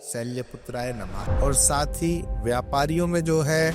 शैल्यपुत्राय नमः। और साथ ही व्यापारियों में जो है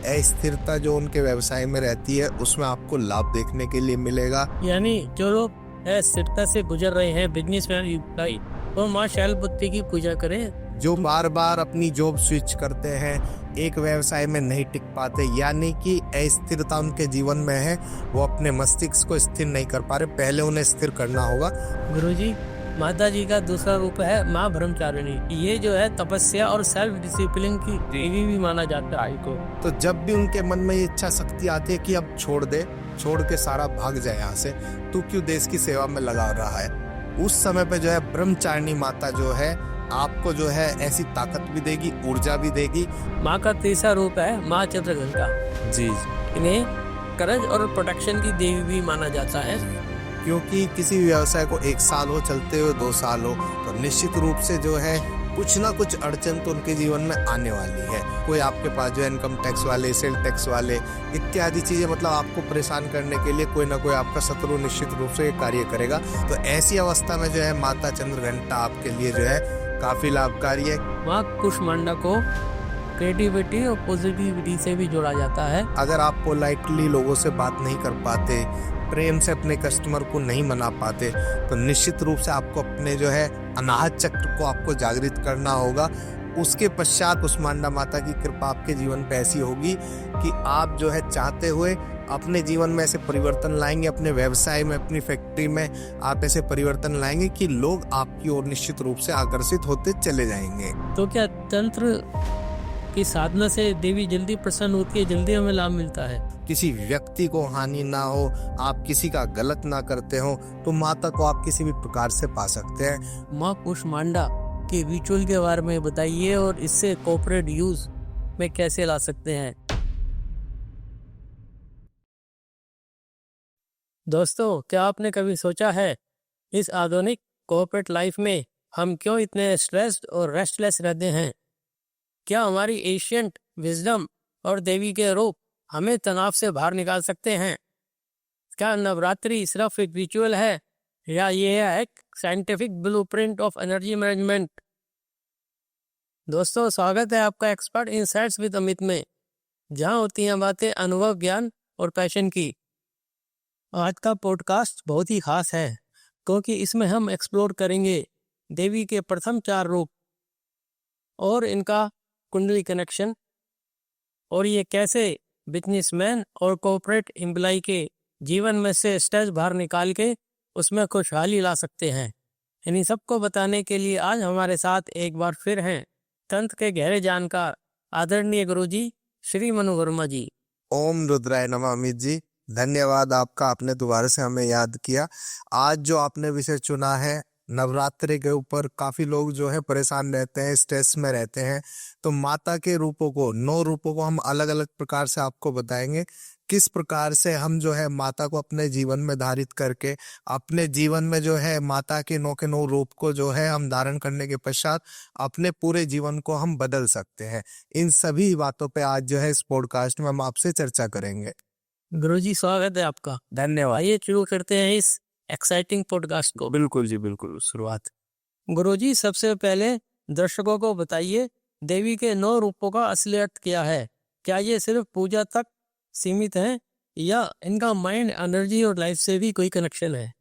अस्थिरता जो उनके व्यवसाय में रहती है उसमें आपको लाभ देखने के लिए मिलेगा। यानी जो लोग अस्थिरता से गुजर रहे हैं, बिजनेस में, तो माँ शैलपुत्री की पूजा करें। जो बार बार अपनी जॉब स्विच करते हैं, एक व्यवसाय में नहीं टिक पाते, यानी कि अस्थिरता उनके जीवन में है, वो अपने मस्तिष्क को स्थिर नहीं कर पा रहे, पहले उन्हें स्थिर करना होगा। गुरुजी, माता जी का दूसरा रूप है माँ ब्रह्मचारिणी। ये जो है तपस्या और सेल्फ डिसिप्लिन की देवी भी माना जाता है को। तो जब भी उनके मन में ये इच्छा शक्ति आती है कि अब छोड़ दे, छोड़ के सारा भाग जाए यहाँ से, तू क्यों देश की सेवा में लगा रहा है, उस समय पे जो है ब्रह्मचारिणी माता जो है आपको जो है ऐसी ताकत भी देगी, ऊर्जा भी देगी। माँ का तीसरा रूप है माँ चंद्रघंटा जी, इन्हें करज और प्रोटेक्शन की देवी भी माना जाता है। क्योंकि किसी भी व्यवसाय को 1 साल हो चलते हुए 2 साल हो तो निश्चित रूप से जो है कुछ ना कुछ अड़चन तो उनके जीवन में आने वाली है। कोई आपके पास जो इनकम टैक्स वाले, सेल टैक्स वाले इत्यादि चीजें, मतलब आपको परेशान करने के लिए कोई ना कोई आपका शत्रु निश्चित रूप से कार्य करेगा। तो ऐसी अवस्था में जो है माता चंद्रघंटा आपके लिए जो है काफी लाभकारी है। माँ कुष्मांडा को क्रिएटिविटी और पॉजिटिविटी से भी जोड़ा जाता है। अगर आप पोलाइटली लोगों से बात नहीं कर पाते, प्रेम से अपने कस्टमर को नहीं मना पाते, तो निश्चित रूप से आपको अपने जो है अनाहत चक्र को आपको जागृत करना होगा। उसके पश्चात कुष्मांडा माता की कृपा आपके जीवन पे ऐसी होगी कि आप जो है चाहते हुए अपने जीवन में ऐसे परिवर्तन लाएंगे, अपने व्यवसाय में, अपनी फैक्ट्री में आप ऐसे परिवर्तन लाएंगे कि लोग आपकी ओर निश्चित रूप से आकर्षित होते चले जाएंगे। तो क्या तंत्र की साधना से देवी जल्दी प्रसन्न होती है, जल्दी हमें लाभ मिलता है? किसी व्यक्ति को हानि ना हो, आप किसी का गलत ना करते हो, तो माता को आप किसी भी प्रकार से पा सकते हैं। माँ कुष्मांडा के रिचुअल के बारे में बताइए और इससे कॉर्पोरेट यूज में कैसे ला सकते हैं। दोस्तों, क्या आपने कभी सोचा है इस आधुनिक कॉर्पोरेट लाइफ में हम क्यों इतने स्ट्रेस्ड और रेस्टलेस रहते हैं? क्या हमारी एशियंट विजडम और देवी के रूप हमें तनाव से बाहर निकाल सकते हैं? क्या नवरात्रि सिर्फ एक रिचुअल है या ये है एक scientific blueprint of energy management? दोस्तों, स्वागत है आपका एक्सपर्ट इनसाइट्स विद अमित में, जहां होती हैं बातें अनुभव, ज्ञान और पैशन की। आज का पॉडकास्ट बहुत ही खास है क्योंकि इसमें हम एक्सप्लोर करेंगे देवी के प्रथम 4 रूप और इनका कुंडली कनेक्शन, और ये कैसे बिजनेसमैन और कॉर्पोरेट एम्प्लॉय के जीवन में से स्ट्रेस बाहर निकाल के उसमें खुशहाली ला सकते हैं। इन्हीं सबको बताने के लिए आज हमारे साथ एक बार फिर हैं तंत्र के गहरे जानकार आदरणीय गुरुजी श्री मनु वर्मा जी। ओम रुद्राय नमः। अमित जी, धन्यवाद आपका, आपने दोबारा से हमें याद किया। आज जो आपने विषय चुना है नवरात्रि के ऊपर, काफी लोग जो है परेशान रहते हैं, स्ट्रेस में रहते हैं, तो माता के रूपों को, 9 रूपों को हम अलग अलग प्रकार से आपको बताएंगे किस प्रकार से हम जो है माता को अपने जीवन में धारित करके अपने जीवन में जो है माता के 9 के 9 रूप को जो है हम धारण करने के पश्चात अपने पूरे जीवन को हम बदल सकते हैं। इन सभी बातों पे आज जो है इस पॉडकास्ट में हम आपसे चर्चा करेंगे। गुरुजी, स्वागत है आपका। धन्यवाद। आइए शुरू करते हैं इस एक्साइटिंग पॉडकास्ट को। बिल्कुल जी, बिल्कुल, शुरुआत। गुरुजी, सबसे पहले दर्शकों को बताइए देवी के 9 रूपों का असली अर्थ क्या है? क्या ये सिर्फ पूजा तक सीमित है या इनका माइंड, एनर्जी और लाइफ से भी कोई कनेक्शन है?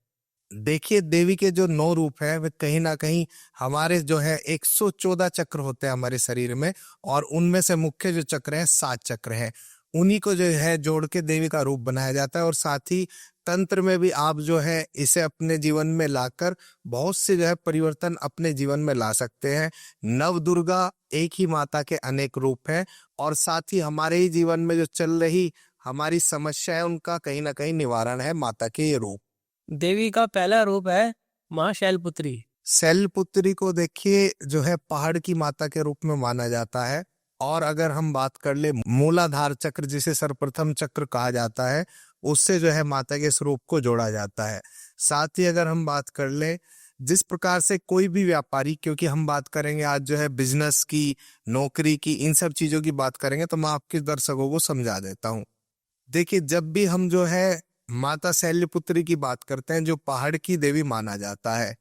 देखिए, देवी के जो 9 रूप हैं वे कहीं ना कहीं हमारे जो है 114 चक्र होते हैं हमारे शरीर में, और उनमें से मुख्य जो चक्र है 7 चक्र है, उन्हीं को जो है जोड़ के देवी का रूप बनाया जाता है। और साथ ही तंत्र में भी आप जो है इसे अपने जीवन में लाकर बहुत से जो है परिवर्तन अपने जीवन में ला सकते हैं। नव दुर्गा एक ही माता के अनेक रूप हैं, और साथ ही हमारे ही जीवन में जो चल रही हमारी समस्या है उनका कहीं ना कहीं निवारण है माता के ये रूप। देवी का पहला रूप है माँ शैलपुत्री। शैलपुत्री को देखिए जो है पहाड़ की माता के रूप में माना जाता है। और अगर हम बात कर ले मूलाधार चक्र, जिसे सर्वप्रथम चक्र कहा जाता है, उससे जो है माता के स्वरूप को जोड़ा जाता है। साथ ही अगर हम बात कर ले जिस प्रकार से कोई भी व्यापारी, क्योंकि हम बात करेंगे आज जो है बिजनेस की, नौकरी की, इन सब चीजों की बात करेंगे, तो मैं आपके दर्शकों को समझा देता हूँ। देखिए, जब भी हम जो है माता शैलपुत्री की बात करते हैं, जो पहाड़ की देवी माना जाता है,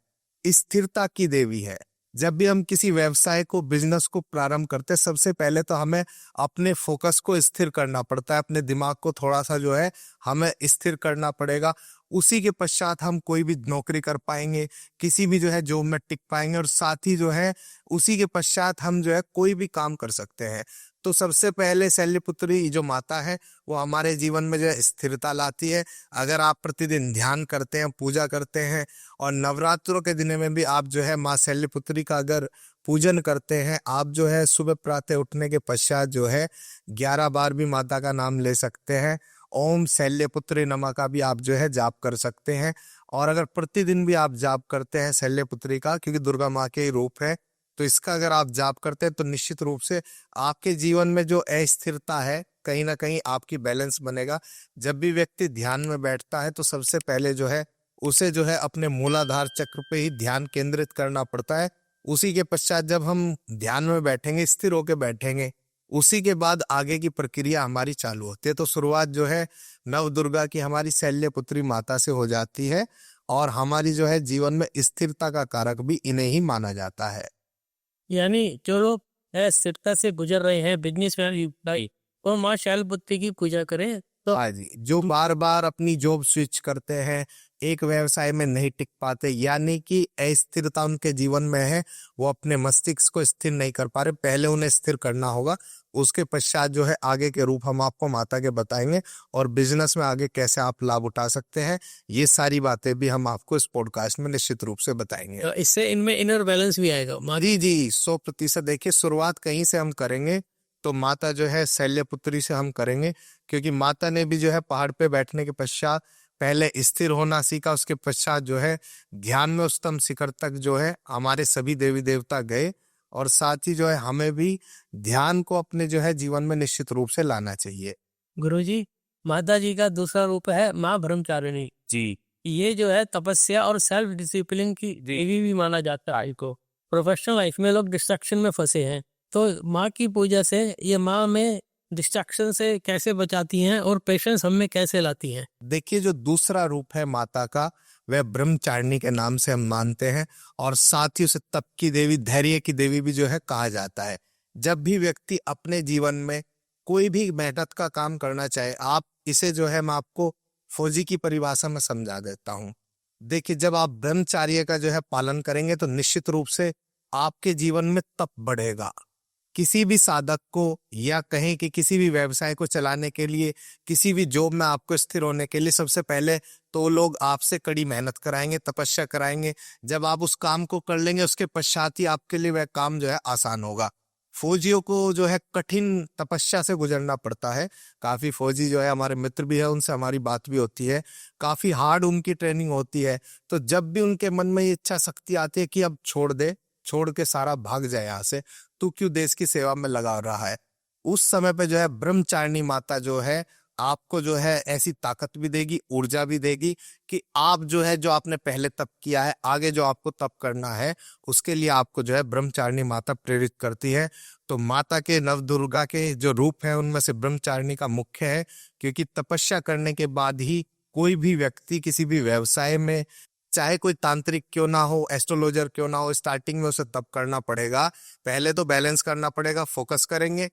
स्थिरता की देवी है, जब भी हम किसी व्यवसाय को बिजनेस को प्रारंभ करते हैं, सबसे पहले तो हमें अपने फोकस को स्थिर करना पड़ता है, अपने दिमाग को थोड़ा सा जो है हमें स्थिर करना पड़ेगा। उसी के पश्चात हम कोई भी नौकरी कर पाएंगे, किसी भी जो है जॉब में टिक पाएंगे, और साथ ही जो है उसी के पश्चात हम जो है कोई भी काम कर सकते हैं। तो सबसे पहले शैलपुत्री जो माता है वो हमारे जीवन में जो है स्थिरता लाती है। अगर आप प्रतिदिन ध्यान करते हैं, पूजा करते हैं, और नवरात्रों के दिनों में भी आप जो है माँ शैलपुत्री का अगर पूजन करते हैं, आप जो है सुबह प्रातः उठने के पश्चात जो है 11 बार भी माता का नाम ले सकते हैं। ओम शैल्यपुत्री नमः का भी आप जो है जाप कर सकते हैं। और अगर प्रतिदिन भी आप जाप करते हैं शैल्यपुत्री का, क्योंकि दुर्गा माँ के ही रूप है, तो इसका अगर आप जाप करते हैं तो निश्चित रूप से आपके जीवन में जो अस्थिरता है कहीं ना कहीं आपकी बैलेंस बनेगा। जब भी व्यक्ति ध्यान में बैठता है तो सबसे पहले जो है उसे जो है अपने मूलाधार चक्र पे ही ध्यान केंद्रित करना पड़ता है। उसी के पश्चात जब हम ध्यान में बैठेंगे, स्थिर होकर बैठेंगे, उसी के बाद आगे की प्रक्रिया हमारी चालू होती है। तो शुरुआत जो है नव दुर्गा की हमारी शैल्यपुत्री माता से हो जाती है, और हमारी जो है जीवन में स्थिरता का कारक भी इन्हें ही माना जाता है। यानी जो लोग स्थिरता से गुजर रहे हैं, बिजनेस में भाई, वो माँ शैलपुत्री की पूजा करें तो हाँ जी, जो बार बार अपनी जॉब स्विच करते हैं, एक व्यवसाय में नहीं टिक पाते, यानी कि अस्थिरता उनके जीवन में है, वो अपने मस्तिष्क को स्थिर नहीं कर पा रहे, पहले उन्हें स्थिर करना होगा। उसके पश्चात जो है आगे के रूप हम आपको माता के बताएंगे, और बिजनेस में आगे कैसे आप लाभ उठा सकते हैं, ये सारी बातें भी हम आपको इस पॉडकास्ट में निश्चित रूप से बताएंगे। इससे इनमें इनर बैलेंस भी आएगा। जी जी, 100%। देखिए, शुरुआत कहीं से हम करेंगे तो माता जो है शैल्यपुत्री से हम करेंगे, क्योंकि माता ने भी जो है पहाड़ पे बैठने के पश्चात पहले स्थिर होना सीखा, उसके पश्चात जो है ध्यान में उच्चतम शिखर तक जो है हमारे सभी देवी देवता गए, और साथ ही जो है हमें भी ध्यान को अपने जो है जीवन में निश्चित रूप से लाना चाहिए। गुरुजी, माता जी का दूसरा रूप है माँ ब्रह्मचारिणी जी ये जो है तपस्या और सेल्फ डिसिप्लिन की देवी भी माना जाता है इनको। प्रोफेशनल लाइफ में लोग डिस्ट्रैक्शन में फंसे हैं, तो माँ की पूजा से ये माँ में डिस्ट्रैक्शन से कैसे बचाती हैं और पेशेंस हम में कैसे लाती हैं। देखिए, जो दूसरा रूप है माता का वह ब्रह्मचारिणी के नाम से हम मानते हैं, और साथ ही उसे तप की देवी, धैर्य की देवी भी जो है कहा जाता है। जब भी व्यक्ति अपने जीवन में कोई भी मेहनत का काम करना चाहे, आप इसे जो है मैं आपको फौजी की परिभाषा में समझा देता हूँ। देखिए, जब आप ब्रह्मचर्य का जो है पालन करेंगे तो निश्चित रूप से आपके जीवन में तप बढ़ेगा। किसी भी साधक को, या कहें कि किसी भी व्यवसाय को चलाने के लिए, किसी भी जॉब में आपको स्थिर होने के लिए, सबसे पहले तो लोग आपसे कड़ी मेहनत कराएंगे, तपस्या कराएंगे। जब आप उस काम को कर लेंगे, उसके पश्चात ही आपके लिए वह काम जो है आसान होगा। फौजियों को जो है कठिन तपस्या से गुजरना पड़ता है। काफी फौजी जो है हमारे मित्र भी है, उनसे हमारी बात भी होती है, काफी हार्ड उनकी ट्रेनिंग होती है। तो जब भी उनके मन में ये इच्छा शक्ति आती है कि अब छोड़ दे, छोड़ के सारा भाग जाए यहाँ से, तू क्यों देश की सेवा में लगा रहा है, उस समय पे जो है ब्रह्मचारिणी माता जो है आपको जो है ऐसी ताकत भी देगी, ऊर्जा भी देगी, कि आप जो है जो आपने पहले तप किया है, आगे जो आपको तप करना है, उसके लिए आपको जो है ब्रह्मचारिणी माता प्रेरित करती है। तो माता के, नव दुर्गा के जो रूप है उनमें से ब्रह्मचारिणी का मुख्य है, क्योंकि तपस्या करने के बाद ही कोई भी व्यक्ति किसी भी व्यवसाय में, चाहे कोई तांत्रिक क्यों ना हो, एस्ट्रोलॉजर क्यों ना हो, स्टार्टिंग में उसे तप करना पड़ेगा। पहले तो बैलेंस करना पड़ेगा, फोकस करेंगे,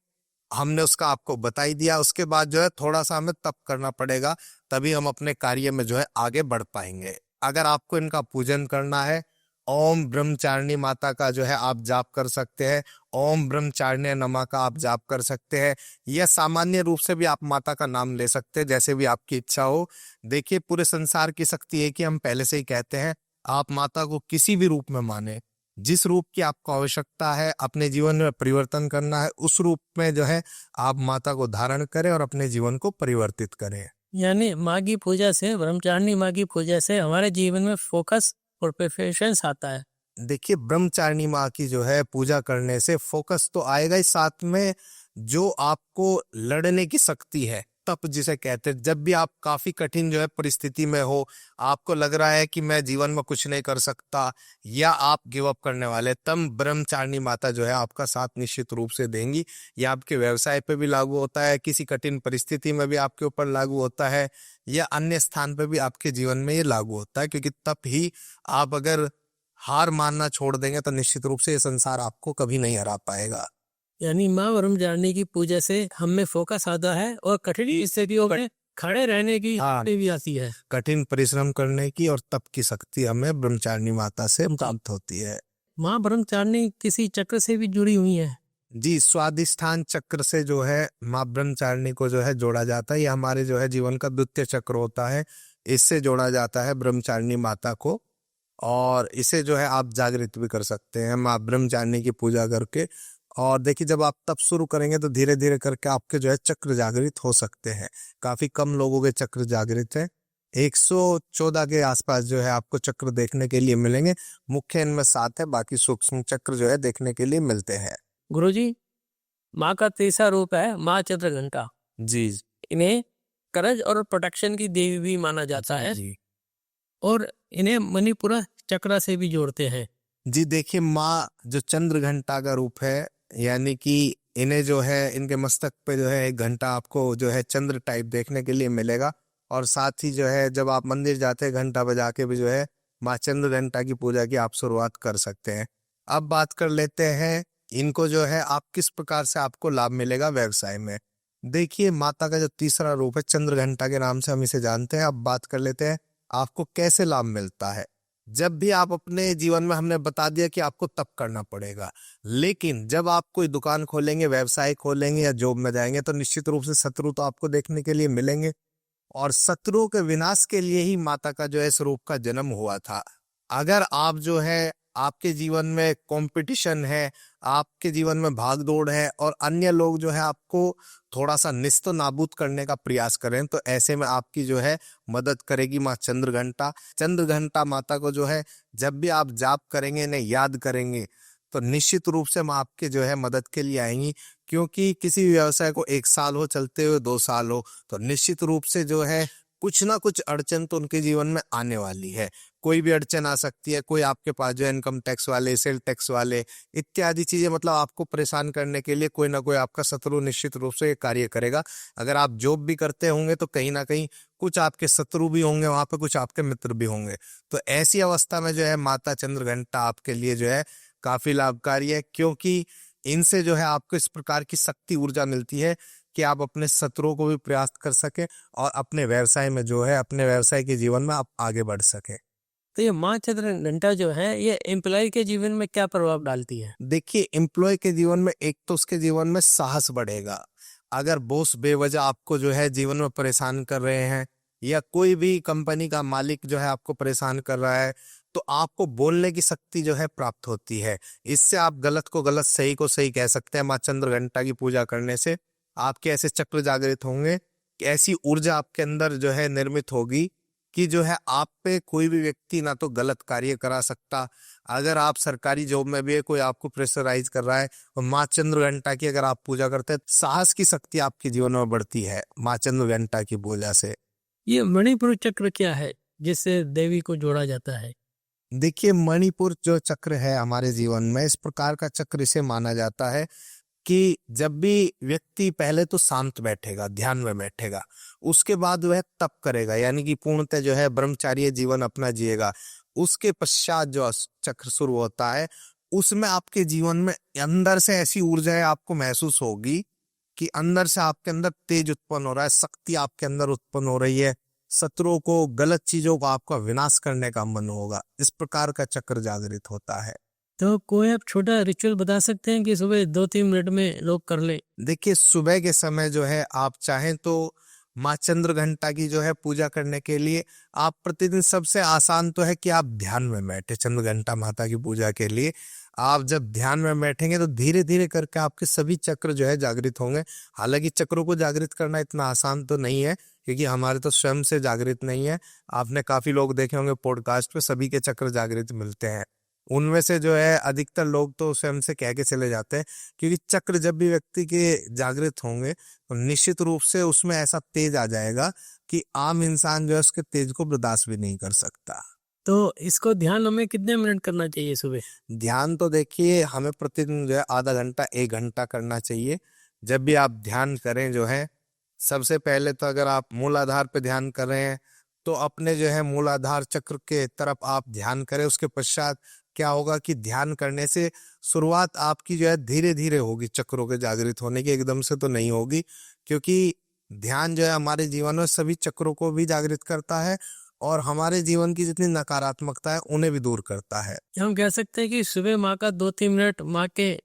हमने उसका आपको बता ही दिया। उसके बाद जो है थोड़ा सा हमें तप करना पड़ेगा, तभी हम अपने कार्य में जो है आगे बढ़ पाएंगे। अगर आपको इनका पूजन करना है, ओम ब्रह्मचारिणी माता का जो है आप जाप कर सकते हैं, ओम ब्रह्मचारिणी नमः का आप जाप कर सकते हैं, या सामान्य रूप से भी आप माता का नाम ले सकते हैं, जैसे भी आपकी इच्छा हो। देखिए, पूरे संसार की शक्ति है कि हम पहले से ही कहते हैं, आप माता को किसी भी रूप में माने, जिस रूप की आपको आवश्यकता है, अपने जीवन में परिवर्तन करना है, उस रूप में जो है आप माता को धारण करें और अपने जीवन को परिवर्तित करें। यानी माँ की पूजा से, ब्रह्मचारिणी माँ की पूजा से हमारे जीवन में फोकस और पेशेंस आता है। देखिए, ब्रह्मचारिणी माँ की जो है पूजा करने से फोकस तो आएगा ही, साथ में जो आपको लड़ने की शक्ति है, तप जिसे कहते हैं, जब भी आप काफी कठिन जो है परिस्थिति में हो, आपको लग रहा है कि मैं जीवन में कुछ नहीं कर सकता, या आप गिव अप करने वाले, तब ब्रह्मचारिणी माता जो है आपका साथ निश्चित रूप से देंगी। यह आपके व्यवसाय पे भी लागू होता है, किसी कठिन परिस्थिति में भी आपके ऊपर लागू होता है, या अन्य स्थान पे भी आपके जीवन में ये लागू होता है, क्योंकि तप ही, आप अगर हार मानना छोड़ देंगे तो निश्चित रूप से ये संसार आपको कभी नहीं हरा पाएगा। यानी माँ ब्रह्मचारिणी की पूजा से हम में फोकस आता है और कठिन स्थितियों में खड़े रहने की हाँ। शक्ति भी आती है। कठिन परिश्रम करने की और तप की शक्ति हमें ब्रह्मचारिणी माता से प्राप्त होती है। माँ ब्रह्मचारिणी किसी चक्र से भी जुड़ी हुई है। जी, स्वादिष्ठान चक्र से जो है माँ ब्रह्मचारिणी को जो है जोड़ा जाता है। ये हमारे जो है जीवन का द्वितीय चक्र होता है, इससे जोड़ा जाता है ब्रह्मचारिणी माता को। और इसे जो है आप जागृत भी कर सकते हैं माँ ब्रह्मचारिणी की पूजा करके। और देखिए, जब आप तप शुरू करेंगे तो धीरे धीरे करके आपके जो है चक्र जागृत हो सकते हैं। काफी कम लोगों के चक्र जागृत है। 114 के आसपास जो है आपको चक्र देखने के लिए मिलेंगे। मुख्य इनमें 7 है, बाकी सूक्ष्म चक्र जो है देखने के लिए मिलते हैं। गुरुजी, माँ का तीसरा रूप है माँ चंद्रघंटा। जी इन्हें करज और प्रोटेक्शन की देवी भी माना जाता है जी और इन्हें मणिपुरा चक्र से भी जोड़ते हैं। जी, देखिए, माँ जो चंद्र घंटा का रूप है, यानी कि इन्हें जो है इनके मस्तक पे जो है एक घंटा आपको जो है चंद्र टाइप देखने के लिए मिलेगा। और साथ ही जो है जब आप मंदिर जाते हैं घंटा बजा के भी जो है माँ चंद्र घंटा की पूजा की आप शुरुआत कर सकते हैं। अब बात कर लेते हैं इनको जो है आप किस प्रकार से आपको लाभ मिलेगा व्यवसाय में। देखिए, माता का जो तीसरा रूप है चंद्र घंटा के नाम से हम इसे जानते हैं। अब बात कर लेते हैं आपको कैसे लाभ मिलता है। जब भी आप अपने जीवन में, हमने बता दिया कि आपको तप करना पड़ेगा, लेकिन जब आप कोई दुकान खोलेंगे, व्यवसाय खोलेंगे या जॉब में जाएंगे तो निश्चित रूप से शत्रु तो आपको देखने के लिए मिलेंगे। और शत्रुओं के विनाश के लिए ही माता का जो है स्वरूप का जन्म हुआ था। अगर आप जो है आपके जीवन में कंपटीशन है, आपके जीवन में भागदौड़ है और अन्य लोग जो है आपको थोड़ा सा निस्तो नाबूद करने का प्रयास करें, तो ऐसे में आपकी जो है मदद करेगी माँ चंद्र घंटा। चंद्र घंटा माता को जो है जब भी आप जाप करेंगे, इन्हें याद करेंगे, तो निश्चित रूप से माँ आपके जो है मदद के लिए आएंगी। क्योंकि किसी व्यवसाय को 1 साल हो चलते हुए 2 साल हो, तो निश्चित रूप से जो है कुछ ना कुछ अड़चन तो उनके जीवन में आने वाली है। कोई भी अड़चन आ सकती है। कोई आपके पास जो है इनकम टैक्स वाले, सेल टैक्स वाले इत्यादि चीजें, मतलब आपको परेशान करने के लिए कोई ना कोई आपका शत्रु निश्चित रूप से कार्य करेगा। अगर आप जॉब भी करते होंगे तो कहीं ना कहीं कुछ आपके शत्रु भी होंगे वहां पे, कुछ आपके मित्र भी होंगे। तो ऐसी अवस्था में जो है माता चंद्र घंटा आपके लिए जो है काफी लाभकारी है। क्योंकि इनसे जो है आपको इस प्रकार की शक्ति ऊर्जा मिलती है कि आप अपने शत्रुओं को भी परास्त कर सके और अपने व्यवसाय में जो है, अपने व्यवसाय के जीवन में आप आगे बढ़ सके। तो ये माँ चंद्र घंटा जो है ये एम्प्लॉय के जीवन में क्या प्रभाव डालती है? देखिए, एम्प्लॉय के जीवन में एक तो उसके जीवन में साहस बढ़ेगा। अगर बॉस बेवजह आपको जो है जीवन में परेशान कर रहे हैं, या कोई भी कंपनी का मालिक जो है आपको परेशान कर रहा है, तो आपको बोलने की शक्ति जो है प्राप्त होती है। इससे आप गलत को गलत, सही को सही कह सकते हैं। माँ चंद्र घंटा की पूजा करने से आपके ऐसे चक्र जागृत होंगे कि ऐसी ऊर्जा आपके अंदर जो है निर्मित होगी कि जो है आप पे कोई भी व्यक्ति ना तो गलत कार्य करा सकता। अगर आप सरकारी जॉब में भी है, कोई आपको प्रेशराइज कर रहा है, और माँ चंद्र घंटा की अगर आप पूजा करते हैं, साहस की शक्ति आपके जीवन में बढ़ती है माँ चंद्र घंटा की पूजा से। ये मणिपुर चक्र क्या है जिससे देवी को जोड़ा जाता है? देखिए, मणिपुर जो चक्र है हमारे जीवन में, इस प्रकार का चक्र इसे माना जाता है कि जब भी व्यक्ति पहले तो शांत बैठेगा, ध्यान में बैठेगा, उसके बाद वह तप करेगा, यानी कि पूर्णतः जो है ब्रह्मचार्य जीवन अपना जिएगा। उसके पश्चात जो चक्र शुरू होता है, उसमें आपके जीवन में अंदर से ऐसी ऊर्जाएं आपको महसूस होगी कि अंदर से आपके अंदर तेज उत्पन्न हो रहा है, शक्ति आपके अंदर उत्पन्न हो रही है। शत्रुओं को, गलत चीजों को आपका विनाश करने का मन होगा। इस प्रकार का चक्र जागृत होता है। तो कोई आप छोटा रिचुअल बता सकते हैं कि सुबह 2-3 मिनट में लोग कर ले? देखिए, सुबह के समय जो है आप चाहें तो माँ चंद्र घंटा की जो है पूजा करने के लिए आप प्रतिदिन, सबसे आसान तो है कि आप ध्यान में बैठे चंद्र घंटा माता की पूजा के लिए। आप जब ध्यान में बैठेंगे तो धीरे धीरे करके आपके सभी चक्र जो है जागृत होंगे। हालांकि चक्रों को जागृत करना इतना आसान तो नहीं है, क्योंकि हमारे तो स्वयं से जागृत नहीं है। आपने काफी लोग देखे होंगे पॉडकास्ट पे, सभी के चक्र जागृत मिलते हैं। उनमें से जो है अधिकतर लोग तो स्वयं से कह के चले जाते हैं, क्योंकि चक्र जब भी व्यक्ति के जागृत होंगे तो निश्चित रूप से उसमें ऐसा तेज आ जाएगा कि आम इंसान जो है उसके तेज को बर्दाश्त भी नहीं कर सकता। तो इसको ध्यान हमें कितने मिनट करना चाहिए सुबह? ध्यान तो देखिए, हमें प्रतिदिन जो है आधा घंटा 1 घंटा करना चाहिए। जब भी आप ध्यान करें जो है, सबसे पहले तो अगर आप मूलाधार पे ध्यान कर रहे हैं तो अपने जो है मूलाधार चक्र के तरफ आप ध्यान करें। उसके पश्चात क्या होगा कि ध्यान करने से शुरुआत आपकी जो है धीरे धीरे होगी चक्रों के जागृत होने की, एकदम से तो नहीं होगी, क्योंकि ध्यान जो है हमारे जीवन में सभी चक्रों को भी जागृत करता है और हमारे जीवन की जितनी नकारात्मकता है उन्हें भी दूर करता है। हम कह सकते हैं कि सुबह माँ का 2-3 मिनट माँ के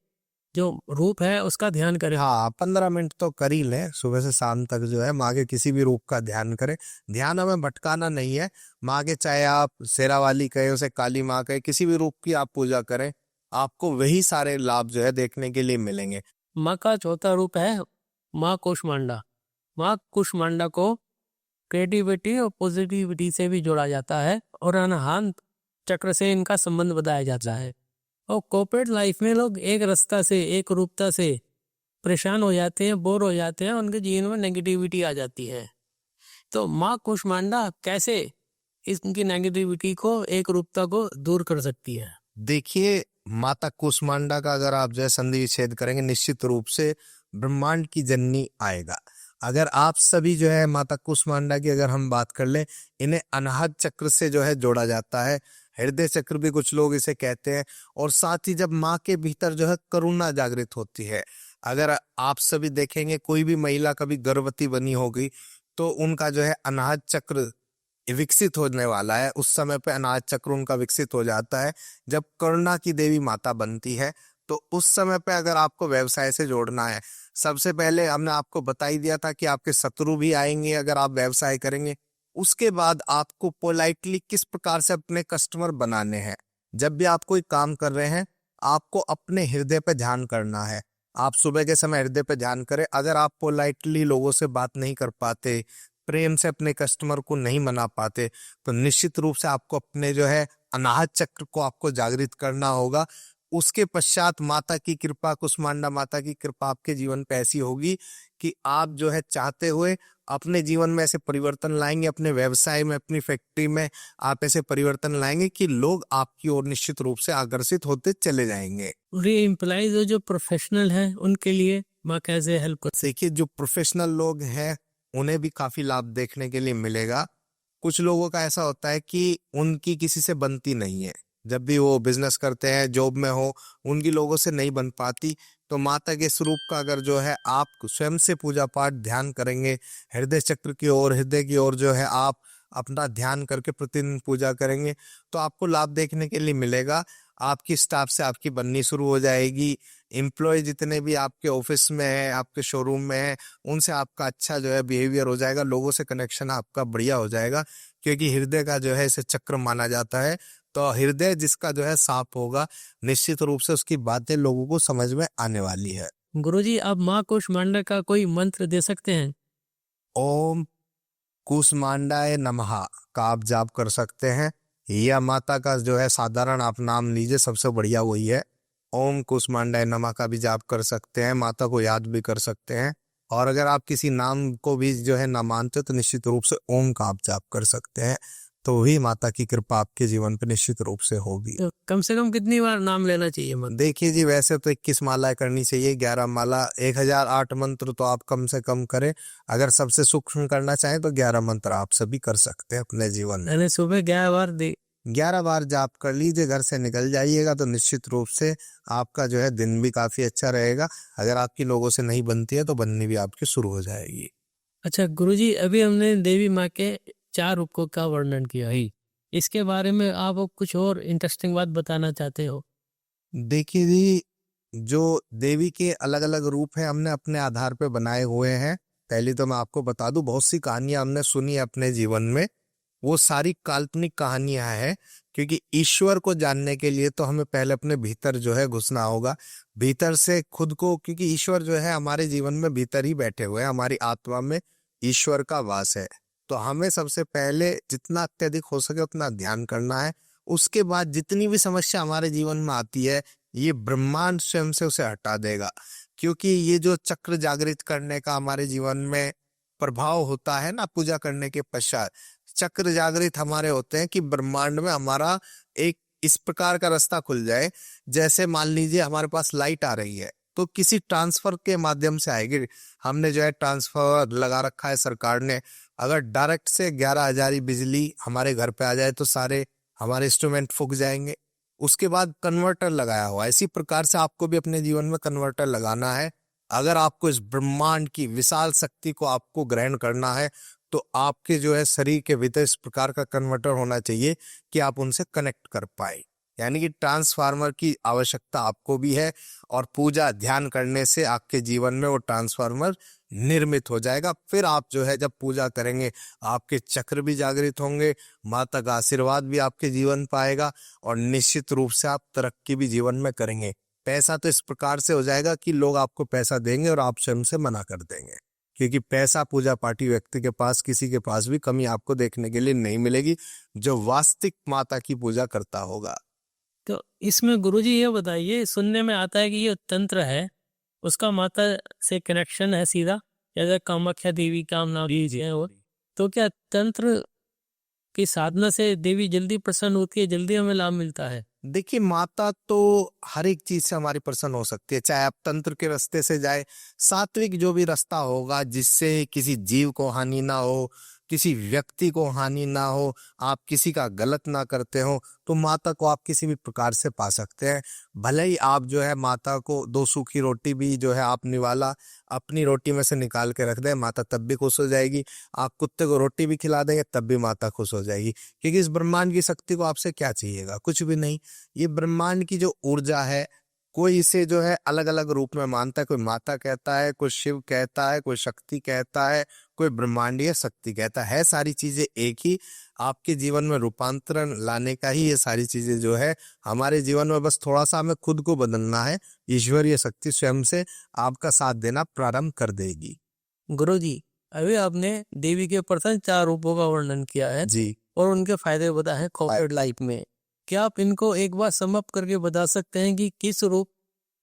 जो रूप है उसका ध्यान करें। हाँ, 15 मिनट तो कर ही लें, सुबह से शाम तक जो है माँ के किसी भी रूप का ध्यान करें। ध्यान हमें भटकाना नहीं है, माँ के चाहे आप शेरा वाली कहे, उसे काली माँ कहे, किसी भी रूप की आप पूजा करें, आपको वही सारे लाभ जो है देखने के लिए मिलेंगे। माँ का चौथा रूप है माँ कुष्मांडा। माँ कुष्मांडा को क्रिएटिविटी और पॉजिटिविटी से भी जोड़ा जाता है और अनाहत चक्र से इनका संबंध बताया जाता है। और कॉर्पोरेट लाइफ में लोग एक रास्ता से, एक रूपता से परेशान हो जाते हैं, बोर हो जाते हैं, उनके जीवन में नेगेटिविटी आ जाती है। तो माँ कुष्मांडा कैसे इनकी नेगेटिविटी को, एक रूपता को दूर कर सकती है? देखिए, माता कुष्मांडा का अगर आप जो है संधि विच्छेद करेंगे, निश्चित रूप से ब्रह्मांड की जननी आएगा। अगर आप सभी जो है माता कुष्मांडा की अगर हम बात कर लें, इन्हें अनाहत चक्र से जो है जोड़ा जाता है, हृदय चक्र भी कुछ लोग इसे कहते हैं। और साथ ही जब माँ के भीतर जो है करुणा जागृत होती है, अगर आप सभी देखेंगे कोई भी महिला कभी गर्भवती बनी होगी तो उनका जो है अनाहत चक्र विकसित होने वाला है, उस समय पे अनाहत चक्र उनका विकसित हो जाता है। जब करुणा की देवी माता बनती है तो उस समय पे अगर आपको व्यवसाय से जोड़ना है, सबसे पहले हमने आपको बता ही दिया था कि आपके शत्रु भी आएंगे अगर आप व्यवसाय करेंगे। उसके बाद आपको पोलाइटली किस प्रकार से अपने कस्टमर बनाने हैं। जब भी आप कोई काम कर रहे हैं, आपको अपने हृदय पे ध्यान करना है। आप सुबह के समय हृदय पे ध्यान करें। अगर आप पोलाइटली लोगों से बात नहीं कर पाते, प्रेम से अपने कस्टमर को नहीं मना पाते, तो निश्चित रूप से आपको अपने जो है अनाहत चक्र को आपको जागृत करना होगा। उसके पश्चात माता की कृपा, कुष्मांडा माता की कृपा आपके जीवन पे ऐसी होगी कि आप जो है चाहते हुए अपने जीवन में ऐसे परिवर्तन लाएंगे, अपने व्यवसाय में, अपनी फैक्ट्री में आप ऐसे परिवर्तन लाएंगे कि लोग आपकी ओर निश्चित रूप से आकर्षिट होते चले जाएंगे। और ये एम्प्लॉइज जो प्रोफेशनल हैं उनके लिए माँ कैसे हेल्प कर? देखिए, जो प्रोफेशनल लोग हैं उन्हें भी काफी लाभ देखने के लिए मिलेगा। कुछ लोगों का ऐसा होता है कि उनकी किसी से बनती नहीं है, जब भी वो बिजनेस करते हैं, जॉब में हो, उनकी लोगों से नहीं बन पाती। तो माता के स्वरूप का अगर जो है आप स्वयं से पूजा पाठ ध्यान करेंगे, हृदय चक्र की ओर, हृदय की ओर जो है आप अपना ध्यान करके प्रतिदिन पूजा करेंगे, तो आपको लाभ देखने के लिए मिलेगा। आपकी स्टाफ से आपकी बननी शुरू हो जाएगी। एम्प्लॉय जितने भी आपके ऑफिस में है, आपके शोरूम में है, उनसे आपका अच्छा जो है बिहेवियर हो जाएगा, लोगों से कनेक्शन आपका बढ़िया हो जाएगा, क्योंकि हृदय का जो है इसे चक्र माना जाता है। तो हृदय जिसका जो है साफ होगा, निश्चित रूप से उसकी बातें लोगों को समझ में आने वाली है। गुरुजी, आप माँ कुष्मांडा का कोई मंत्र दे सकते हैं? ओम कुष्मांडाय नमः का आप जाप कर सकते हैं, या माता का जो है साधारण आप नाम लीजिए, सबसे बढ़िया वही है। ओम कुष्मांडाय नमः का भी जाप कर सकते हैं, माता को याद भी कर सकते हैं। और अगर आप किसी नाम को भी जो है ना मानते तो निश्चित रूप से ओम का आप जाप कर सकते हैं, तो ही माता की कृपा आपके जीवन पर निश्चित रूप से होगी। तो कम से कम कितनी बार नाम लेना चाहिए मंत्र? देखिए जी, वैसे तो 21 माला करनी चाहिए, 11 माला, 1008 मंत्र तो आप कम से कम करें। अगर सबसे सूक्ष्म करना चाहें तो 11 मंत्र आप सभी कर सकते हैं अपने जीवन में। मैंने सुबह 11 बार दे 11 बार जाप कर लीजिए, घर से निकल जाइएगा तो निश्चित रूप से आपका जो है दिन भी काफी अच्छा रहेगा। अगर आपकी लोगों से नहीं बनती है तो बननी भी आपकी शुरू हो जाएगी। अच्छा गुरुजी, अभी हमने देवी माँ के 4 रूपों का वर्णन किया ही, इसके बारे में आप कुछ और इंटरेस्टिंग बात बताना चाहते हो? देखिए जी, जो देवी के अलग अलग रूप हैं हमने अपने आधार पे बनाए हुए हैं। पहली तो मैं आपको बता दूं, बहुत सी कहानियां हमने सुनी है अपने जीवन में, वो सारी काल्पनिक कहानियां हैं, क्योंकि ईश्वर को जानने के लिए तो हमें पहले अपने भीतर जो है घुसना होगा, भीतर से खुद को, क्योंकि ईश्वर जो है हमारे जीवन में भीतर ही बैठे हुए हैं, हमारी आत्मा में ईश्वर का वास है। तो हमें सबसे पहले जितना अत्यधिक हो सके उतना ध्यान करना है। उसके बाद जितनी भी समस्या हमारे जीवन में आती है, ये ब्रह्मांड स्वयं से उसे हटा देगा, क्योंकि ये जो चक्र जागृत करने का हमारे जीवन में प्रभाव होता है ना, पूजा करने के पश्चात चक्र जागृत हमारे होते हैं कि ब्रह्मांड में हमारा एक इस प्रकार का रास्ता खुल जाए। जैसे मान लीजिए हमारे पास लाइट आ रही है तो किसी ट्रांसफर के माध्यम से आएगी। हमने जो है ट्रांसफर लगा रखा है सरकार ने, अगर डायरेक्ट से 11,000 बिजली हमारे घर पे आ जाए तो सारे हमारे इंस्ट्रूमेंट फूक जाएंगे। उसके बाद कन्वर्टर लगाया हुआ है। इसी प्रकार से आपको भी अपने जीवन में कन्वर्टर लगाना है। अगर आपको इस ब्रह्मांड की विशाल शक्ति को आपको ग्रहण करना है तो आपके जो है शरीर के भीतर इस प्रकार का कन्वर्टर होना चाहिए कि आप उनसे कनेक्ट कर पाए। यानी कि ट्रांसफार्मर की आवश्यकता आपको भी है और पूजा ध्यान करने से आपके जीवन में वो ट्रांसफार्मर निर्मित हो जाएगा। फिर आप जो है जब पूजा करेंगे आपके चक्र भी जागृत होंगे, माता का आशीर्वाद भी आपके जीवन पाएगा और निश्चित रूप से आप तरक्की भी जीवन में करेंगे। पैसा तो इस प्रकार से हो जाएगा कि लोग आपको पैसा देंगे और आप स्वयं से मना कर देंगे, क्योंकि पैसा पूजा पाठी व्यक्ति के पास किसी के पास भी कमी आपको देखने के लिए नहीं मिलेगी जो वास्तविक माता की पूजा करता होगा। तो इसमें गुरुजी ये बताइए, सुनने में आता है कि ये तंत्र है उसका माता से कनेक्शन है सीधा, जैसे कामाख्या देवी का नाम लीजिए, और तो क्या तंत्र की साधना से देवी जल्दी प्रसन्न होती है, जल्दी हमें लाभ मिलता है? देखिए, माता तो हर एक चीज से हमारी प्रसन्न हो सकती है, चाहे आप तंत्र के रास्ते से जाए, सात्विक जो भी रास्ता होगा जिससे किसी जीव को हानि ना हो, किसी व्यक्ति को हानि ना हो, आप किसी का गलत ना करते हो, तो माता को आप किसी भी प्रकार से पा सकते हैं। भले ही आप जो है माता को 2 सूखी रोटी भी जो है आप निवाला अपनी रोटी में से निकाल के रख दें, माता तब भी खुश हो जाएगी। आप कुत्ते को रोटी भी खिला देंगे तब भी माता खुश हो जाएगी, क्योंकि इस ब्रह्मांड की शक्ति को आपसे क्या चाहिएगा, कुछ भी नहीं। ये ब्रह्मांड की जो ऊर्जा है, कोई इसे जो है अलग अलग रूप में मानता है, कोई माता कहता है, कोई शिव कहता है, कोई शक्ति कहता है, कोई ब्रह्मांडीय शक्ति कहता है सारी चीजें एक ही। आपके जीवन में रूपांतरण लाने का ही ये सारी चीजें जो है हमारे जीवन में, बस थोड़ा सा हमें खुद को बदलना है, ईश्वरीय शक्ति स्वयं से आपका साथ देना प्रारंभ कर देगी। गुरुजी, अभी आपने देवी के प्रथम 4 रूपों का वर्णन किया है जी, और उनके फायदे बताए हैं कॉर्पोरेट लाइफ में। क्या आप इनको एक बार समअप करके बता सकते हैं कि किस रूप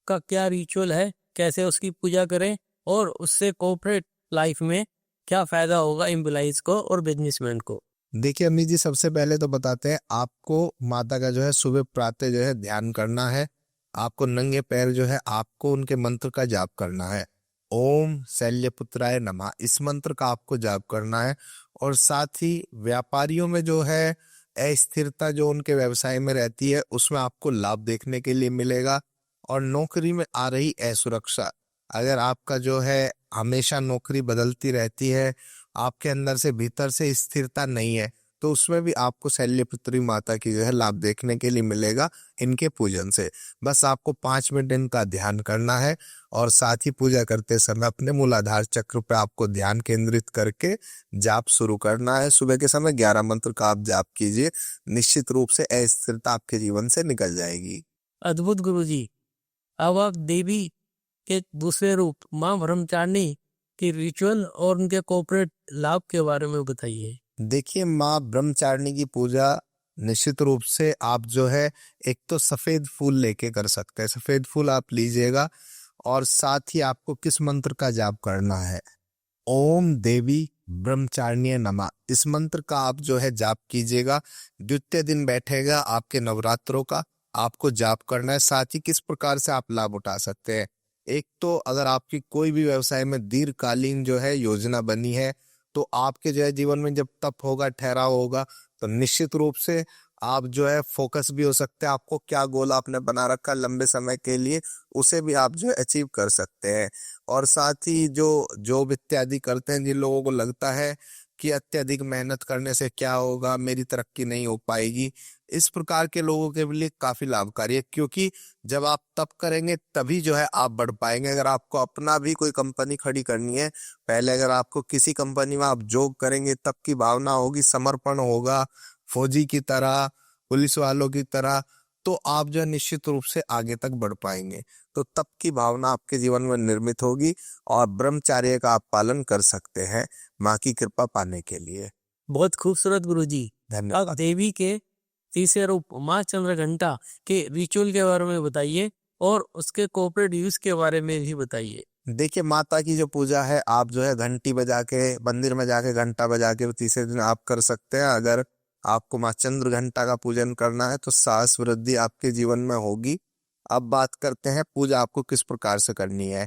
का क्या रिचुअल है, कैसे उसकी पूजा करें और उससे कॉर्पोरेट लाइफ में क्या फायदा होगा एम्प्लॉइज को और बिजनेसमैन को? देखिए अम्मी जी, सबसे पहले तो बताते हैं आपको माता का जो है सुबह प्रातः जो है ध्यान करना है। आपको नंगे पैर जो है आपको उनके मंत्र का जाप करना है। ओम शैल्यपुत्राय नमः, इस मंत्र का आपको जाप करना है। और साथ ही व्यापारियों में जो है अस्थिरता जो उनके व्यवसाय में रहती है उसमें आपको लाभ देखने के लिए मिलेगा। और नौकरी में आ रही असुरक्षा, अगर आपका जो है हमेशा नौकरी बदलती रहती है, आपके अंदर से भीतर से स्थिरता नहीं है, तो उसमें भी आपको शैल्यपुत्री माता की जो है लाभ देखने के लिए मिलेगा इनके पूजन से। बस आपको 5 मिनट इनका ध्यान करना है और साथ ही पूजा करते समय अपने मूलाधार चक्र पे आपको ध्यान केंद्रित करके जाप शुरू करना है। सुबह के समय 11 मंत्र का आप जाप कीजिए, निश्चित रूप से अस्थिरता आपके जीवन से निकल जाएगी। अद्भुत गुरुजी। अब आप देवी के दूसरे रूप माँ ब्रह्मचारिणी के रिचुअल और उनके कॉर्पोरेट लाभ के बारे में बताइए। देखिए, माँ ब्रह्मचारिणी की पूजा निश्चित रूप से आप जो है एक तो सफेद फूल लेके कर सकते हैं, सफेद फूल आप लीजिएगा और साथ ही आपको किस मंत्र का जाप करना है, ओम देवी ब्रह्मचारिणी नमः, इस मंत्र का आप जो है जाप कीजिएगा। द्वितीय दिन बैठेगा आपके नवरात्रों का, आपको जाप करना है। साथ ही किस प्रकार से आप लाभ उठा सकते हैं, एक तो अगर आपकी कोई भी व्यवसाय में दीर्घकालीन जो है योजना बनी है, तो आपके जो है जीवन में जब तप होगा, ठहराव होगा, तो निश्चित रूप से आप जो है फोकस भी हो सकते हैं। आपको क्या गोल आपने बना रखा लंबे समय के लिए, उसे भी आप जो है अचीव कर सकते हैं। और साथ ही जो जॉब इत्यादि करते हैं, जिन लोगों को लगता है कि अत्यधिक मेहनत करने से क्या होगा, मेरी तरक्की नहीं हो पाएगी, इस प्रकार के लोगों के लिए काफी लाभकारी है, क्योंकि जब आप तप करेंगे तभी जो है आप बढ़ पाएंगे। अगर आपको अपना भी कोई कंपनी खड़ी करनी है, पहले अगर आपको किसी कंपनी में आप जॉब करेंगे, तब की भावना होगी, समर्पण होगा, फौजी की तरह, पुलिस वालों की तरह, तो आप जो है निश्चित रूप से आगे तक बढ़ पाएंगे। तो तप की भावना आपके जीवन में निर्मित होगी और ब्रह्मचर्य का आप पालन कर सकते हैं माँ की कृपा पाने के लिए। बहुत खूबसूरत गुरुजी। धन्यवाद। अब देवी के तीसरे रूप माँ चंद्रघंटा के रिचुअल के बारे में बताइए और उसके कॉर्पोरेट यूज के बारे में भी बताइए। देखिए, माता की जो पूजा है आप जो है घंटी बजा के मंदिर में जाके घंटा बजा के तीसरे दिन आप कर सकते हैं। अगर आपको माँ चंद्र घंटा का पूजन करना है तो साहस वृद्धि आपके जीवन में होगी। अब बात करते हैं पूजा आपको किस प्रकार से करनी है।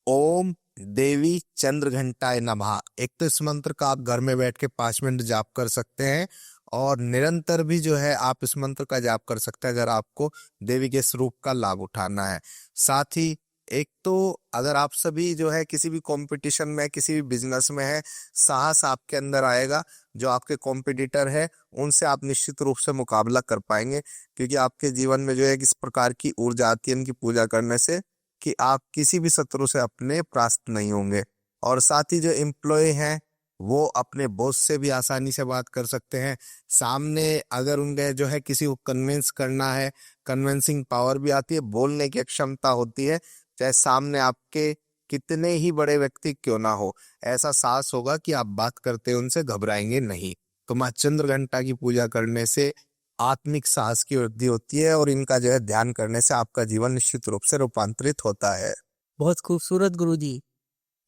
ओम देवी चंद्र घंटाय नमः, एक तो इस मंत्र का आप घर में बैठ के 5 मिनट जाप कर सकते हैं और निरंतर भी जो है आप इस मंत्र का जाप कर सकते हैं अगर आपको देवी के स्वरूप का लाभ उठाना है। साथ ही एक तो अगर आप सभी जो है किसी भी कंपटीशन में, किसी भी बिजनेस में है, साहस आपके अंदर आएगा। जो आपके कॉम्पिटिटर है उनसे आप निश्चित रूप से मुकाबला कर पाएंगे, क्योंकि आपके जीवन में जो है इस प्रकार की ऊर्जा आती है इनकी पूजा करने से कि आप किसी भी शत्रु से अपने परास्त नहीं होंगे। और साथ ही जो एम्प्लॉय हैं वो अपने बॉस से भी आसानी से बात कर सकते हैं। सामने अगर उनके जो है किसी को कन्विंस करना है, कन्विंसिंग पावर भी आती है, बोलने की क्षमता होती है, चाहे सामने आपके कितने ही बड़े व्यक्ति क्यों ना हो, ऐसा साहस होगा कि आप बात करते उनसे घबराएंगे नहीं। तो माँ चंद्रघंटा की पूजा करने से आत्मिक साहस की वृद्धि होती है और इनका जो है ध्यान करने से आपका जीवन निश्चित रूप से रूपांतरित होता है। बहुत खूबसूरत गुरुजी।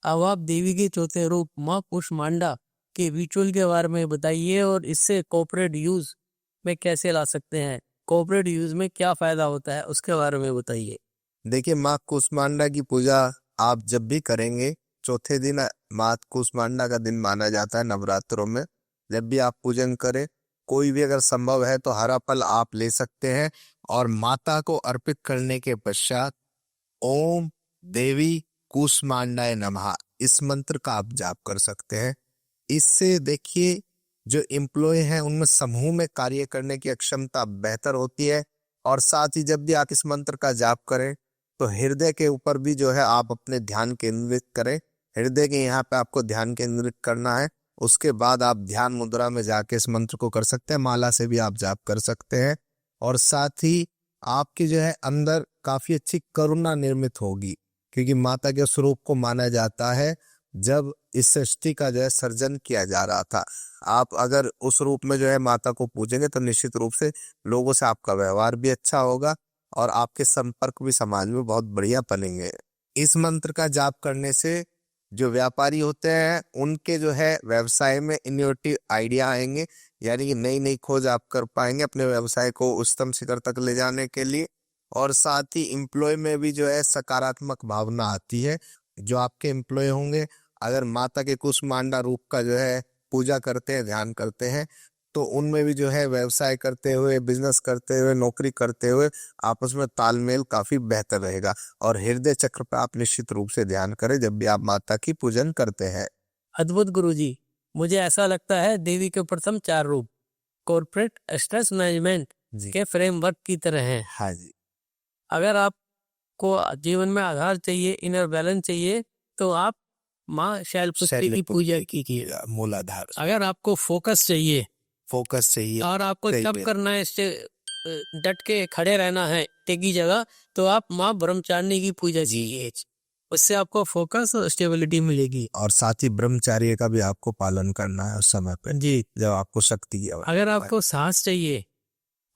अब आप देवी के चौथे रूप माँ कुष्मांडा के रिचुअल के बारे में बताइए और इससे कॉर्पोरेट यूज में कैसे ला सकते हैं, कॉर्पोरेट यूज में क्या फायदा होता है उसके बारे में बताइए। देखिए, माँ कुष्मांडा की पूजा आप जब भी करेंगे, चौथे दिन माँ कुष्मांडा का दिन माना जाता है नवरात्रों में। जब भी आप पूजन करें, कोई भी अगर संभव है तो हरा फल आप ले सकते हैं और माता को अर्पित करने के पश्चात ओम देवी कुष्मांडाय नमः इस मंत्र का आप जाप कर सकते हैं। इससे देखिए जो एम्प्लॉय हैं उनमें समूह में कार्य करने की क्षमता बेहतर होती है। और साथ ही जब भी आप इस मंत्र का जाप करें तो हृदय के ऊपर भी जो है आप अपने ध्यान केंद्रित करें। हृदय के यहाँ पे आपको ध्यान केंद्रित करना है। उसके बाद आप ध्यान मुद्रा में जाके इस मंत्र को कर सकते हैं। माला से भी आप जाप कर सकते हैं। और साथ ही आपकी जो है अंदर काफी अच्छी करुणा निर्मित होगी, क्योंकि माता के स्वरूप को माना जाता है जब इस सृष्टि का जो है सर्जन किया जा रहा था। आप अगर उस रूप में जो है माता को पूजेंगे तो निश्चित रूप से लोगों से आपका व्यवहार भी अच्छा होगा और आपके संपर्क भी समाज में बहुत बढ़िया बनेंगे। इस मंत्र का जाप करने से जो व्यापारी होते हैं उनके जो है व्यवसाय में इनोवेटिव आइडिया आएंगे, यानी कि नई नई खोज आप कर पाएंगे अपने व्यवसाय को उच्चतम शिखर तक ले जाने के लिए। और साथ ही एम्प्लॉय में भी जो है सकारात्मक भावना आती है। जो आपके एम्प्लॉय होंगे अगर माता के कुष्मांडा रूप का जो है पूजा करते हैं, ध्यान करते हैं, तो उनमें भी जो है व्यवसाय करते हुए, बिजनेस करते हुए, नौकरी करते हुए आपस में तालमेल काफी बेहतर रहेगा। और हृदय चक्र पर आप निश्चित रूप से ध्यान करें जब भी आप माता की पूजन करते हैं। अद्भुत गुरुजी। मुझे ऐसा लगता है देवी के प्रथम 4 रूप कॉर्पोरेट स्ट्रेस मैनेजमेंट जी के फ्रेमवर्क की तरह हैं। हाँ जी। अगर आपको जीवन में आधार चाहिए, इनर बैलेंस चाहिए, तो आप माँ शैलपुत्री की पूजा कीजिए। मूलाधार अगर आपको फोकस चाहिए फोकस चाहिए और आपको सही तप पे। करना है, इससे डट के खड़े रहना है एक ही जगह, तो आप माँ ब्रह्मचारिणी की पूजा कीजिए। उससे आपको फोकस और स्टेबिलिटी मिलेगी। और साथ ही ब्रह्मचर्य का भी आपको पालन करना है उस समय पे जी। जब आपको शक्ति की आवश्यकता अगर है। आपको साहस चाहिए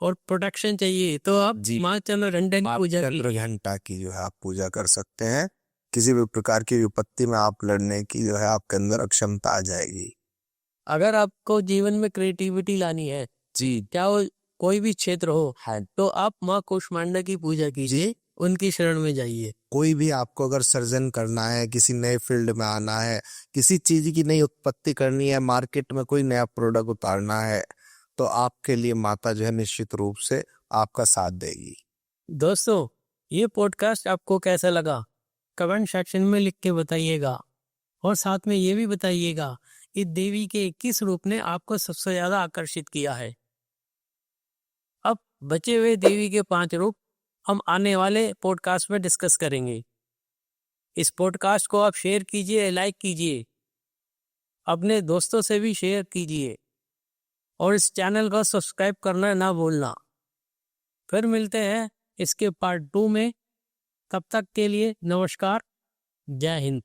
और प्रोटेक्शन चाहिए तो आप जी। माँ चंद्रघंटा की पूजा कीजिए। चंद्रघंटा की जो है आप पूजा कर सकते हैं। किसी भी प्रकार की विपत्ति में आप लड़ने की जो है आपके अंदर क्षमता आ जाएगी। अगर आपको जीवन में क्रिएटिविटी लानी है, जी क्या वो कोई भी क्षेत्र हो, हाँ। तो आप माँ कुष्मांडा की पूजा कीजिए, उनकी शरण में जाइए। कोई भी आपको अगर सर्जन करना है, किसी नए फील्ड में आना है, किसी चीज की नई उत्पत्ति करनी है, मार्केट में कोई नया प्रोडक्ट उतारना है, तो आपके लिए माता जो है निश्चित रूप से आपका साथ देगी। दोस्तों, ये पॉडकास्ट आपको कैसा लगा कमेंट सेक्शन में लिख के बताइएगा। और साथ में ये भी बताइएगा कि देवी के किस रूप ने आपको सबसे ज्यादा आकर्षित किया है। अब बचे हुए देवी के 5 रूप हम आने वाले पॉडकास्ट में डिस्कस करेंगे। इस पॉडकास्ट को आप शेयर कीजिए, लाइक कीजिए, अपने दोस्तों से भी शेयर कीजिए और इस चैनल को सब्सक्राइब करना ना भूलना। फिर मिलते हैं इसके पार्ट 2 में। तब तक के लिए नमस्कार, जय हिंद।